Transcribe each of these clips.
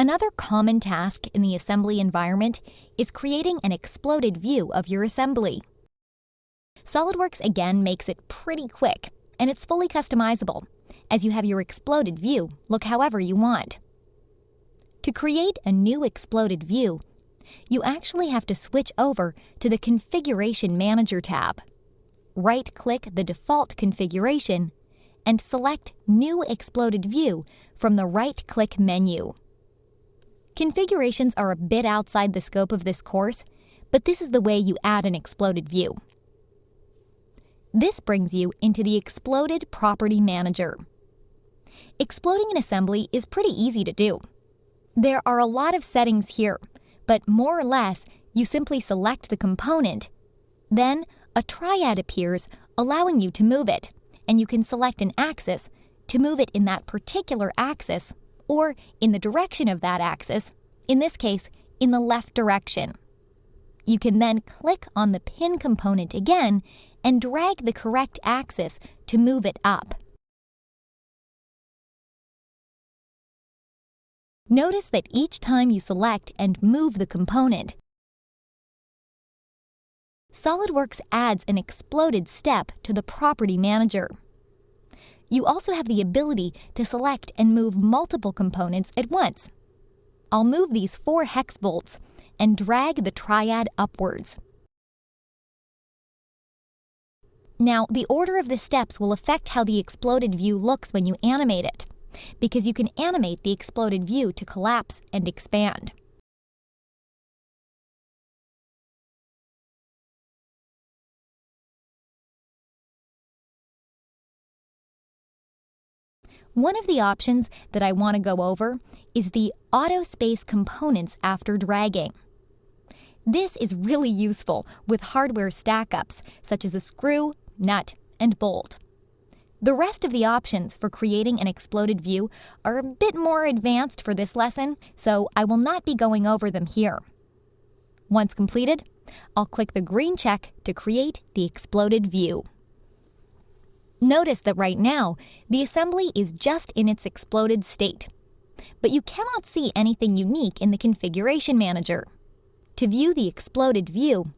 Another common task in the assembly environment is creating an exploded view of your assembly. SOLIDWORKS again makes it pretty quick, and it's fully customizable, as you have your exploded view look however you want. To create a new exploded view, you actually have to switch over to the Configuration Manager tab. Right-click the default configuration and select New Exploded View from the right-click menu. Configurations are a bit outside the scope of this course, but this is the way you add an exploded view. This brings you into the Exploded Property Manager. Exploding an assembly is pretty easy to do. There are a lot of settings here, but more or less, you simply select the component. Then, a triad appears, allowing you to move it, and you can select an axis to move it in that particular axis, or in the direction of that axis, in this case, in the left direction. You can then click on the pin component again and drag the correct axis to move it up. Notice that each time you select and move the component, SOLIDWORKS adds an exploded step to the Property Manager. You also have the ability to select and move multiple components at once. I'll move these 4 hex bolts and drag the triad upwards. Now, the order of the steps will affect how the exploded view looks when you animate it, because you can animate the exploded view to collapse and expand. One of the options that I want to go over is the Auto Space Components after dragging. This is really useful with hardware stack-ups, such as a screw, nut, and bolt. The rest of the options for creating an exploded view are a bit more advanced for this lesson, so I will not be going over them here. Once completed, I'll click the green check to create the exploded view. Notice that right now, the assembly is just in its exploded state, but you cannot see anything unique in the Configuration Manager. To view the exploded view,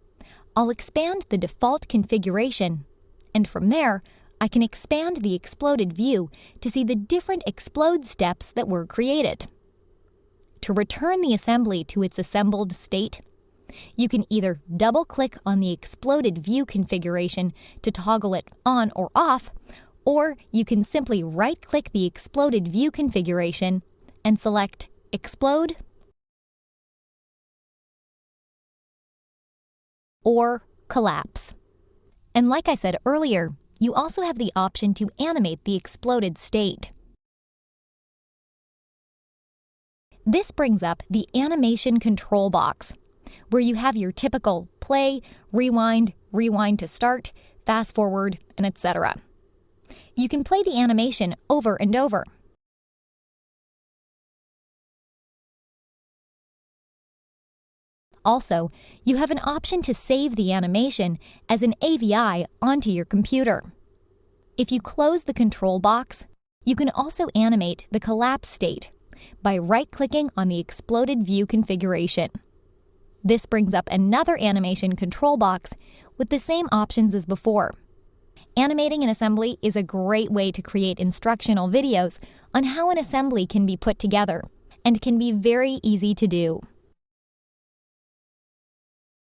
I'll expand the default configuration, and from there, I can expand the exploded view to see the different explode steps that were created. To return the assembly to its assembled state, you can either double-click on the exploded view configuration to toggle it on or off, or you can simply right-click the exploded view configuration and select Explode or Collapse. And like I said earlier, you also have the option to animate the exploded state. This brings up the Animation Control box, where you have your typical play, rewind, rewind to start, fast forward, and etc. You can play the animation over and over. Also, you have an option to save the animation as an AVI onto your computer. If you close the control box, you can also animate the collapse state by right-clicking on the exploded view configuration. This brings up another animation control box with the same options as before. Animating an assembly is a great way to create instructional videos on how an assembly can be put together, and can be very easy to do.